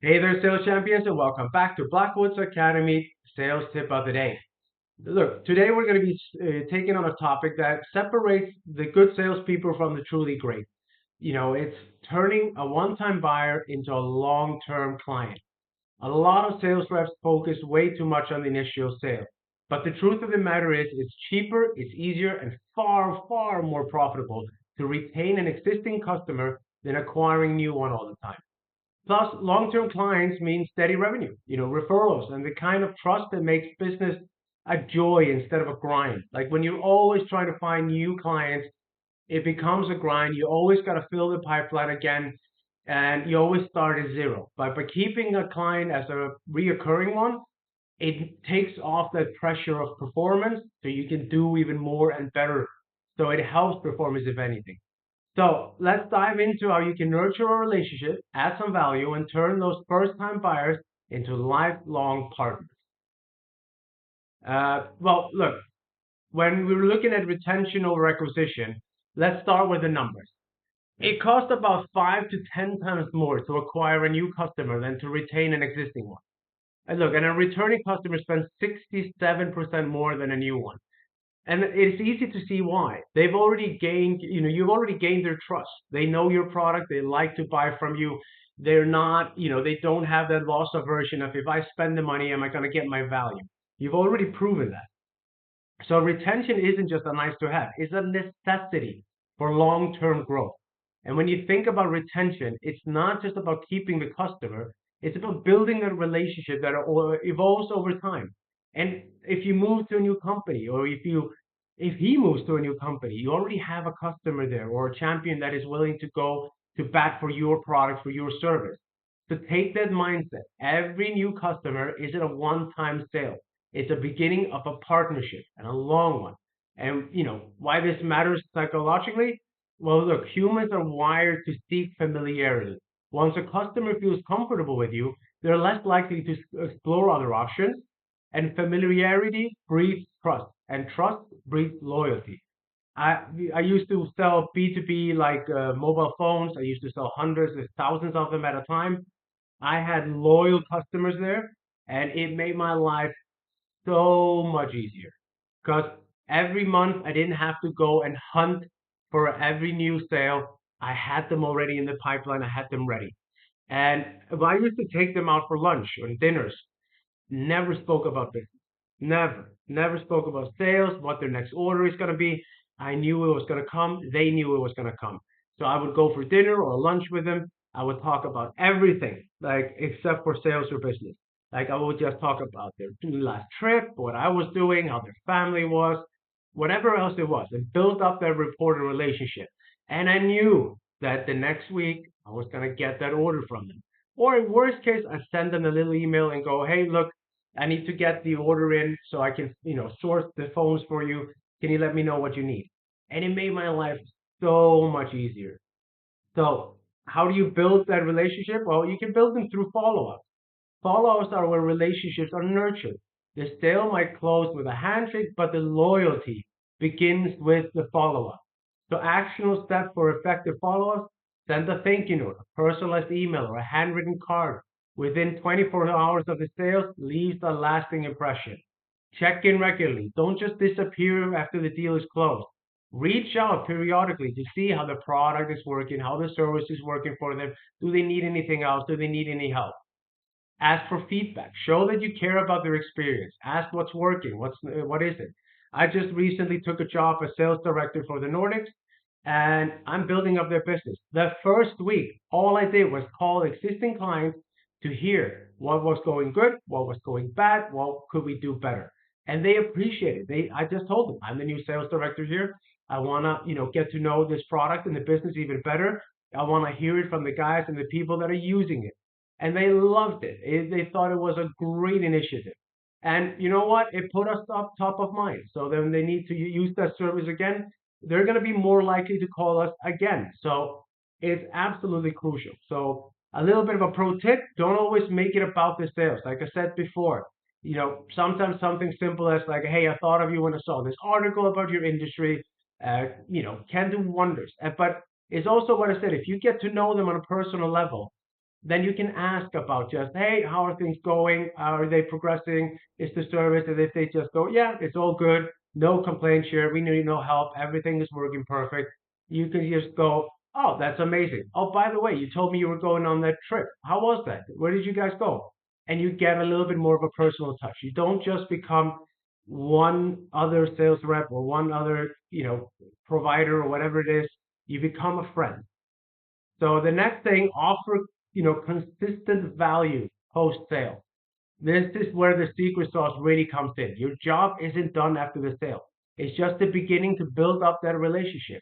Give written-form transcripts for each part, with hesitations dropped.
Hey there, sales champions, and welcome back to Blackwood's Academy Sales Tip of the Day. Look, today we're going to be taking on a topic that separates the good salespeople from the truly great. It's turning a one-time buyer into a long-term client. A lot of sales reps focus way too much on the initial sale, but the truth of the matter is, it's cheaper, it's easier, and far, far more profitable to retain an existing customer than acquiring new one all the time. Plus, long-term clients mean steady revenue, referrals, and the kind of trust that makes business a joy instead of a grind. Like when you're always trying to find new clients, it becomes a grind. You always got to fill the pipeline again, and you always start at zero. But by keeping a client as a reoccurring one, it takes off that pressure of performance, so you can do even more and better. So it helps performance, if anything. So let's dive into how you can nurture a relationship, add some value, and turn those first time buyers into lifelong partners. Look, when we're looking at retention over acquisition, let's start with the numbers. It costs about 5 to 10 times more to acquire a new customer than to retain an existing one. And a returning customer spends 67% more than a new one. And it's easy to see why. They've already gained, you've already gained their trust. They know your product. They like to buy from you. They're not, they don't have that loss aversion of if I spend the money, am I going to get my value? You've already proven that. So retention isn't just a nice to have, it's a necessity for long-term growth. And when you think about retention, it's not just about keeping the customer, it's about building a relationship that evolves over time. And if you move to a new company, or if he moves to a new company, you already have a customer there or a champion that is willing to go to bat for your product, for your service. So take that mindset. Every new customer isn't a one-time sale. It's a beginning of a partnership and a long one. And why this matters psychologically? Well, look, humans are wired to seek familiarity. Once a customer feels comfortable with you, they're less likely to explore other options. And familiarity breeds trust, and trust breeds loyalty. I used to sell B2B like mobile phones. I used to sell hundreds of thousands of them at a time. I had loyal customers there, and it made my life so much easier because every month I didn't have to go and hunt for every new sale. I had them already in the pipeline. I had them ready. And I used to take them out for lunch or dinners. Never spoke about business. Never spoke about sales, what their next order is going to be. I knew it was going to come. They knew it was going to come. So I would go for dinner or lunch with them. I would talk about everything, like except for sales or business. Like I would just talk about their last trip, what I was doing, how their family was, whatever else it was, and build up that rapport and relationship. And I knew that the next week I was going to get that order from them. Or in worst case, I send them a little email and go, hey, look, I need to get the order in so I can, source the phones for you. Can you let me know what you need? And it made my life so much easier. So, how do you build that relationship? Well, you can build them through follow-ups. Follow-ups are where relationships are nurtured. The sale might close with a handshake, but the loyalty begins with the follow-up. So, actionable steps for effective follow-ups: send a thank you note, a personalized email, or a handwritten card. Within 24 hours of the sale, leaves a lasting impression. Check in regularly. Don't just disappear after the deal is closed. Reach out periodically to see how the product is working, how the service is working for them. Do they need anything else? Do they need any help? Ask for feedback. Show that you care about their experience. Ask what's working. What is it? I just recently took a job as sales director for the Nordics, and I'm building up their business. The first week, all I did was call existing clients to hear what was going good, what was going bad, what could we do better, and they appreciate it. I just told them I'm the new sales director here. I wanna get to know this product and the business even better. I want to hear it from the guys and the people that are using it, and they loved it. They thought it was a great initiative. And you know what? It put us up top of mind. So then they need to use that service again. They're going to be more likely to call us again. So it's absolutely crucial. So a little bit of a pro tip: don't always make it about the sales. Like I said before, sometimes something simple as like, hey, I thought of you when I saw this article about your industry. Can do wonders. But it's also what I said. If you get to know them on a personal level, then you can ask about just, hey, how are things going? Are they progressing? Is the service? And if they just go, yeah, it's all good, no complaints here, we need no help, everything is working perfect, you can just go, oh, that's amazing. Oh, by the way, you told me you were going on that trip. How was that? Where did you guys go? And you get a little bit more of a personal touch. You don't just become one other sales rep or one other, provider or whatever it is. You become a friend. So the next thing, offer, consistent value post sale. This is where the secret sauce really comes in. Your job isn't done after the sale. It's just the beginning to build up that relationship.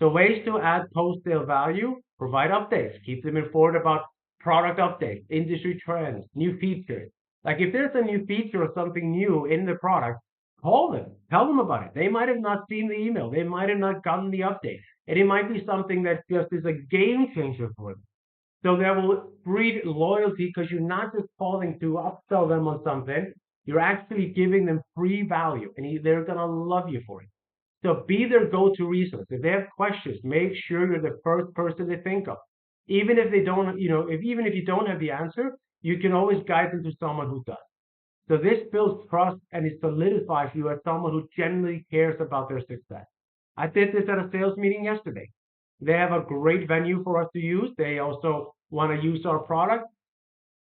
So ways to add post-sale value, provide updates, keep them informed about product updates, industry trends, new features. Like if there's a new feature or something new in the product, call them, tell them about it. They might have not seen the email. They might have not gotten the update. And it might be something that just is a game changer for them. So that will breed loyalty because you're not just calling to upsell them on something, you're actually giving them free value and they're going to love you for it. So be their go-to resource. If they have questions, make sure you're the first person they think of. Even if they don't, even if you don't have the answer, you can always guide them to someone who does. So this builds trust and it solidifies you as someone who genuinely cares about their success. I did this at a sales meeting yesterday. They have a great venue for us to use. They also want to use our product.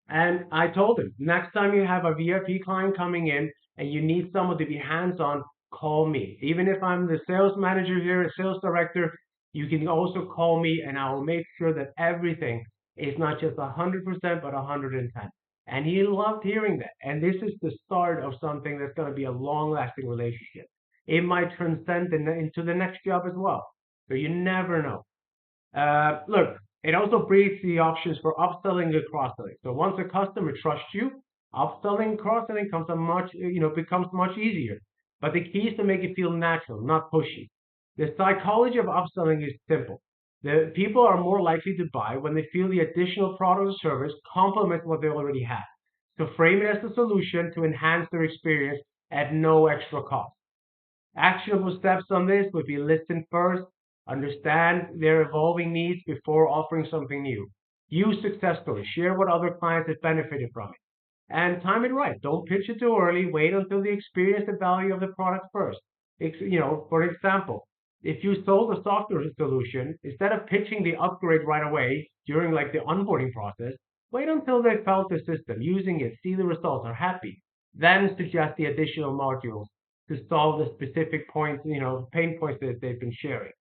And I told him, next time you have a VIP client coming in and you need someone to be hands on, call me. Even if I'm the sales manager here, a sales director, you can also call me and I will make sure that everything is not just 100%, but 110. And he loved hearing that. And this is the start of something that's going to be a long lasting relationship. It might transcend into the next job as well. So you never know. Look, it also breeds the options for upselling and cross-selling. So once a customer trusts you, upselling and cross-selling becomes much easier. But the key is to make it feel natural, not pushy. The psychology of upselling is simple. The people are more likely to buy when they feel the additional product or service complements what they already have. So frame it as a solution to enhance their experience at no extra cost. Actionable steps on this would be listen first, understand their evolving needs before offering something new. Use success stories, share what other clients have benefited from it. And time it right. Don't pitch it too early. Wait until they experience the value of the product first. For example, if you sold a software solution, instead of pitching the upgrade right away during like the onboarding process, wait until they felt the system, using it, see the results, are happy. Then suggest the additional modules to solve the specific points, pain points that they've been sharing.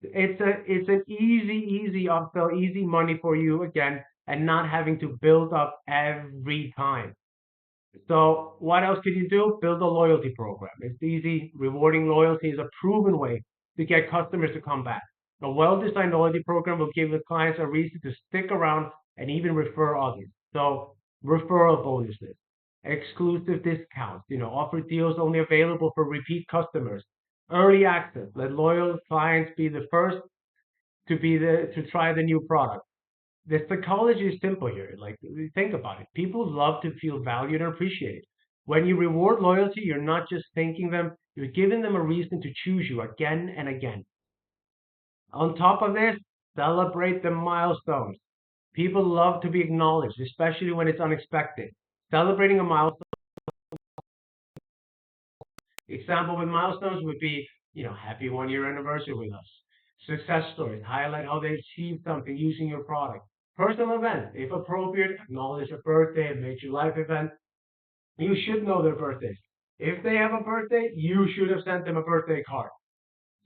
It's an easy upsell, easy money for you again, and not having to build up every time. So what else could you do? Build a loyalty program. It's easy. Rewarding loyalty is a proven way to get customers to come back. A well-designed loyalty program will give the clients a reason to stick around and even refer others. So referral bonuses, exclusive discounts, offer deals only available for repeat customers, early access. Let loyal clients be the first to try the new product. The psychology is simple here. Like, think about it. People love to feel valued and appreciated. When you reward loyalty, you're not just thanking them, you're giving them a reason to choose you again and again. On top of this, celebrate the milestones. People love to be acknowledged, especially when it's unexpected. Celebrating a milestone, example with milestones would be, happy 1 year anniversary with us. Success stories, highlight how they achieved something using your product. Personal events, if appropriate, acknowledge a birthday, a major life event. You should know their birthdays. If they have a birthday, you should have sent them a birthday card.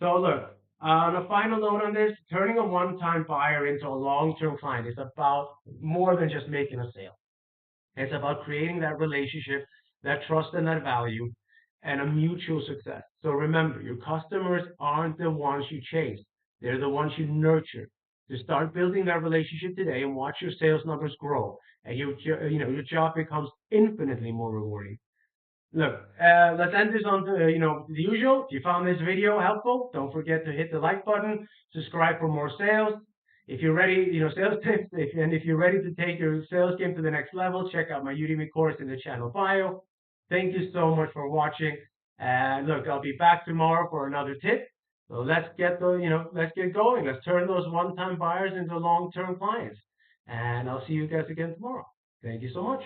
So look, on a final note on this, turning a one-time buyer into a long-term client is about more than just making a sale. It's about creating that relationship, that trust and that value, and a mutual success. So remember, your customers aren't the ones you chase. They're the ones you nurture. To start building that relationship today and watch your sales numbers grow and your job becomes infinitely more rewarding. Look, let's end this on the usual. If you found this video helpful, don't forget to hit the like button, subscribe for more sales. If you're ready, sales tips, and if you're ready to take your sales game to the next level, check out my Udemy course in the channel bio. Thank you so much for watching. And look, I'll be back tomorrow for another tip. So let's get going. Let's turn those one-time buyers into long-term clients. And I'll see you guys again tomorrow. Thank you so much.